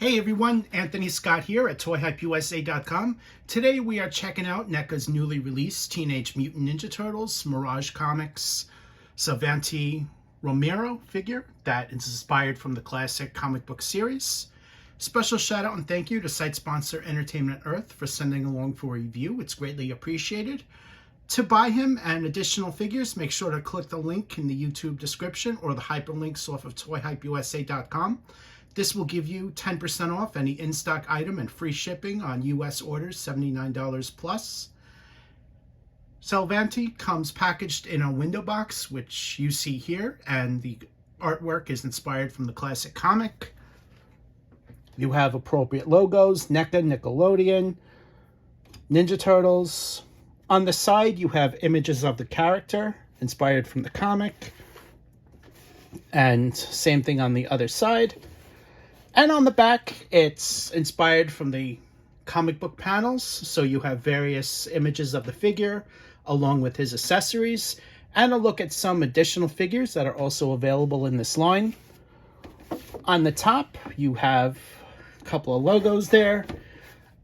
Hey everyone, Anthony Scott here at ToyHypeUSA.com. Today we are checking out NECA's newly released Teenage Mutant Ninja Turtles Mirage Comics Savanti Romero figure that is inspired from the classic comic book series. Special shout out and thank you to site sponsor Entertainment Earth for sending along for a review. It's greatly appreciated. To buy him and additional figures, make sure to click the link in the YouTube description or the hyperlinks off of ToyHypeUSA.com. This will give you 10% off any in-stock item and free shipping on U.S. orders $79 plus. Savanti comes packaged in a window box, which you see here, and the artwork is inspired from the classic comic. You have appropriate logos, NECA, Nickelodeon, Ninja Turtles. On the side, you have images of the character inspired from the comic, and same thing on the other side. And on the back, it's inspired from the comic book panels. So you have various images of the figure along with his accessories and a look at some additional figures that are also available in this line. On the top, you have a couple of logos there.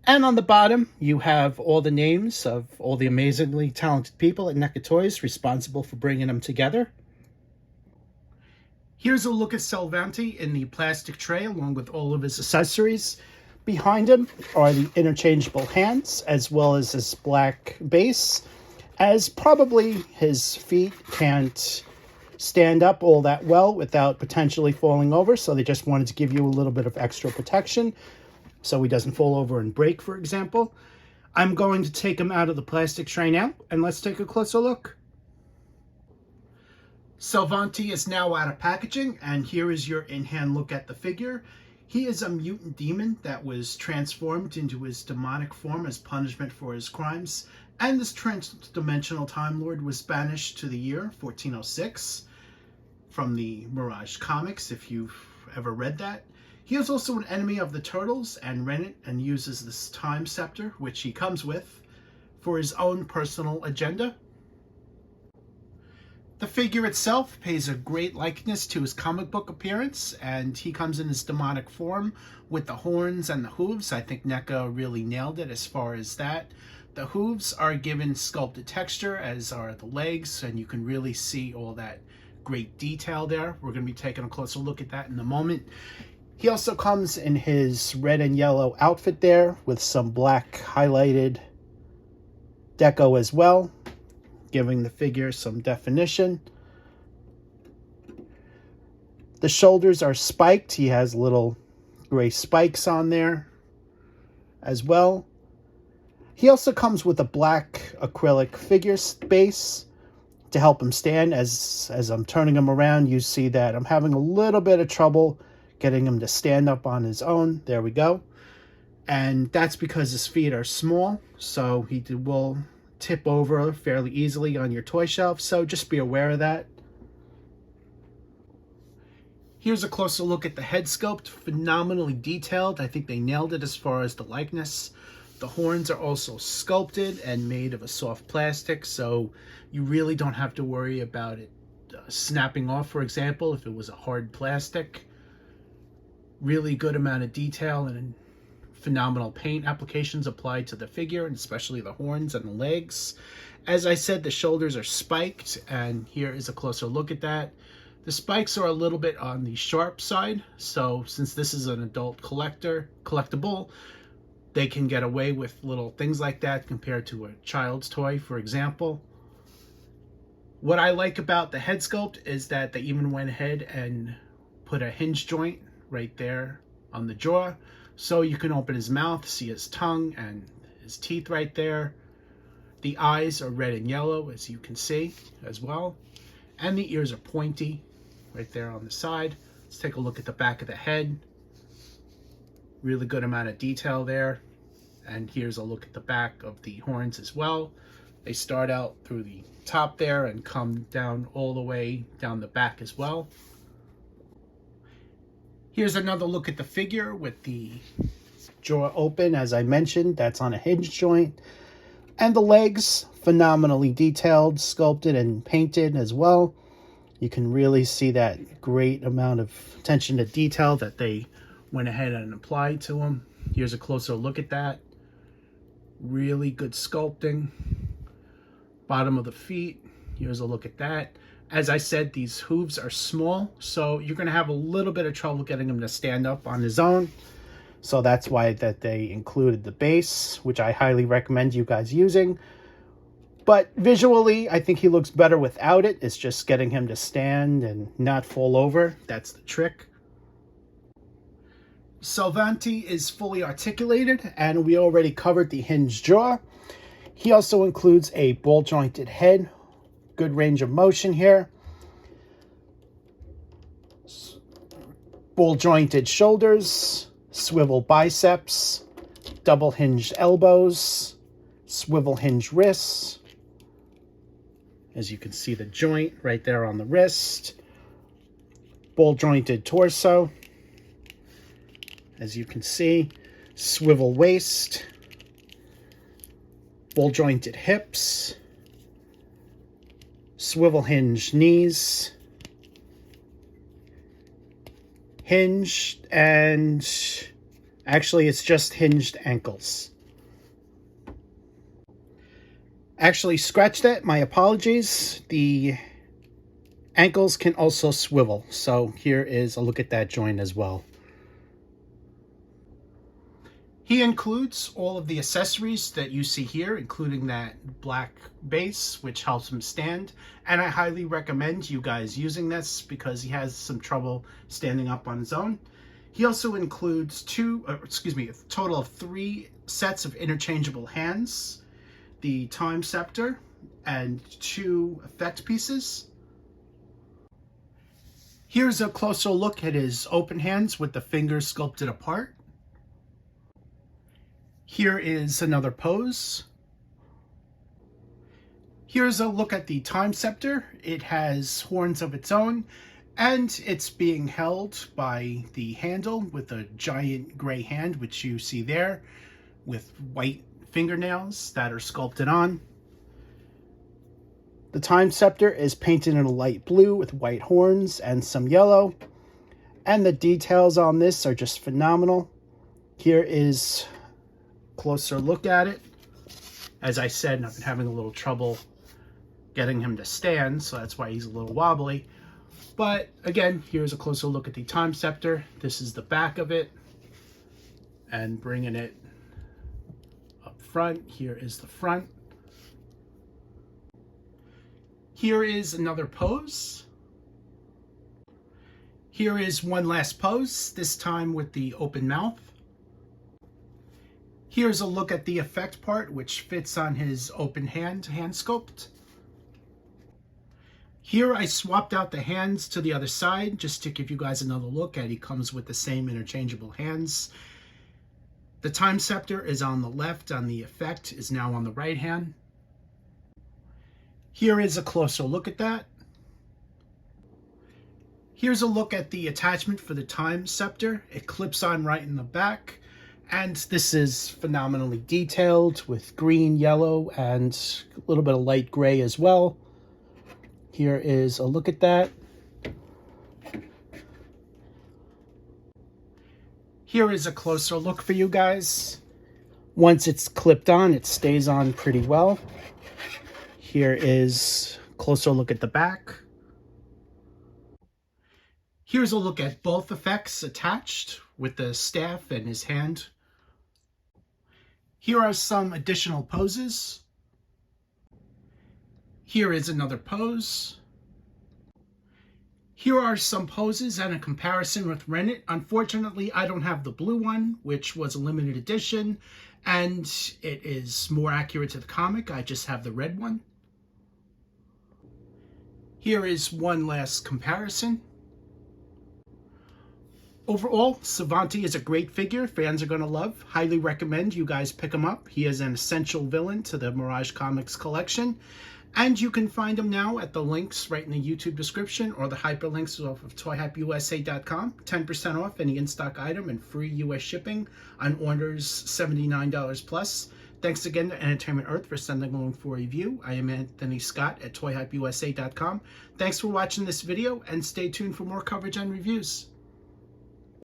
And on the bottom, you have all the names of all the amazingly talented people at NECA Toys responsible for bringing them together. Here's a look at Savanti in the plastic tray along with all of his accessories. Behind him are the interchangeable hands as well as his black base, as probably his feet can't stand up all that well without potentially falling over, so they just wanted to give you a little bit of extra protection so he doesn't fall over and break, for example. I'm going to take him out of the plastic tray now, and let's take a closer look. Savanti is now out of packaging, and here is your in-hand look at the figure. He is a mutant demon that was transformed into his demonic form as punishment for his crimes, and this transdimensional Time Lord was banished to the year 1406 from the Mirage Comics, if you've ever read that. He is also an enemy of the Turtles and Renet and uses this time scepter, which he comes with, for his own personal agenda. The figure itself pays a great likeness to his comic book appearance, and he comes in his demonic form with the horns and the hooves. I think NECA really nailed it as far as that. The hooves are given sculpted texture, as are the legs, and you can really see all that great detail there. We're going to be taking a closer look at that in a moment. He also comes in his red and yellow outfit there with some black highlighted deco as well, giving the figure some definition. The shoulders are spiked. He has little gray spikes on there as well. He also comes with a black acrylic figure base to help him stand. As I'm turning him around, you see that I'm having a little bit of trouble getting him to stand up on his own. There we go. And that's because his feet are small, so he will tip over fairly easily on your toy shelf, so just be aware of that. Here's a closer look at the head sculpt. Phenomenally detailed. I think they nailed it as far as the likeness. The horns are also sculpted and made of a soft plastic, so you really don't have to worry about it snapping off, for example, if it was a hard plastic. Really good amount of detail and phenomenal paint applications applied to the figure, and especially the horns and the legs. As I said, the shoulders are spiked, and here is a closer look at that. The spikes are a little bit on the sharp side, so since this is an adult collectible, they can get away with little things like that compared to a child's toy, for example. What I like about the head sculpt is that they even went ahead and put a hinge joint right there on the jaw, so you can open his mouth, see his tongue and his teeth right there. The eyes are red and yellow, as you can see as well. And the ears are pointy right there on the side. Let's take a look at the back of the head. Really good amount of detail there. And here's a look at the back of the horns as well. They start out through the top there and come down all the way down the back as well. Here's another look at the figure with the jaw open. As I mentioned, that's on a hinge joint. And the legs, phenomenally detailed, sculpted, and painted as well. You can really see that great amount of attention to detail that they went ahead and applied to him. Here's a closer look at that. Really good sculpting. Bottom of the feet, here's a look at that. As I said, these hooves are small, so you're going to have a little bit of trouble getting him to stand up on his own. So that's why that they included the base, which I highly recommend you guys using. But visually, I think he looks better without it. It's just getting him to stand and not fall over. That's the trick. Savanti is fully articulated, and we already covered the hinged jaw. He also includes a ball-jointed head. Good range of motion here. Ball-jointed shoulders, swivel biceps, double-hinged elbows, swivel-hinged wrists. As you can see, the joint right there on the wrist. Ball-jointed torso. As you can see, swivel waist, ball-jointed hips, swivel hinged knees, hinged, and actually it's just hinged ankles. Actually, scratch that, my apologies. The ankles can also swivel, so here is a look at that joint as well. He includes all of the accessories that you see here, including that black base, which helps him stand. And I highly recommend you guys using this because he has some trouble standing up on his own. He also includes a total of 3 sets of interchangeable hands, the time scepter, and 2 effect pieces. Here's a closer look at his open hands with the fingers sculpted apart. Here is another pose. Here's a look at the time scepter. It has horns of its own, and it's being held by the handle with a giant gray hand, which you see there, with white fingernails that are sculpted on. The time scepter is painted in a light blue with white horns and some yellow, and the details on this are just phenomenal. Here is closer look at it. As I said, I've been having a little trouble getting him to stand, so that's why he's a little wobbly. But again, here's a closer look at the time scepter. This is the back of it, and bringing it up front. Here is the front. Here is another pose. Here is one last pose, this time with the open mouth. Here's a look at the effect part, which fits on his open hand sculpt. Here I swapped out the hands to the other side just to give you guys another look at he comes with the same interchangeable hands. The time scepter is on the left, on the effect is now on the right hand. Here is a closer look at that. Here's a look at the attachment for the time scepter. It clips on right in the back. And this is phenomenally detailed with green, yellow, and a little bit of light gray as well. Here is a look at that. Here is a closer look for you guys. Once it's clipped on, it stays on pretty well. Here is a closer look at the back. Here's a look at both effects attached with the staff and his hand. Here are some additional poses. Here is another pose. Here are some poses and a comparison with Renet. Unfortunately, I don't have the blue one, which was a limited edition, and it is more accurate to the comic. I just have the red one. Here is one last comparison. Overall, Savanti is a great figure fans are going to love. Highly recommend you guys pick him up. He is an essential villain to the Mirage Comics collection. And you can find him now at the links right in the YouTube description or the hyperlinks off of toyhypeusa.com. 10% off any in-stock item and free US shipping on orders $79 plus. Thanks again to Entertainment Earth for sending along for a review. I am Anthony Scott at toyhypeusa.com. Thanks for watching this video and stay tuned for more coverage and reviews.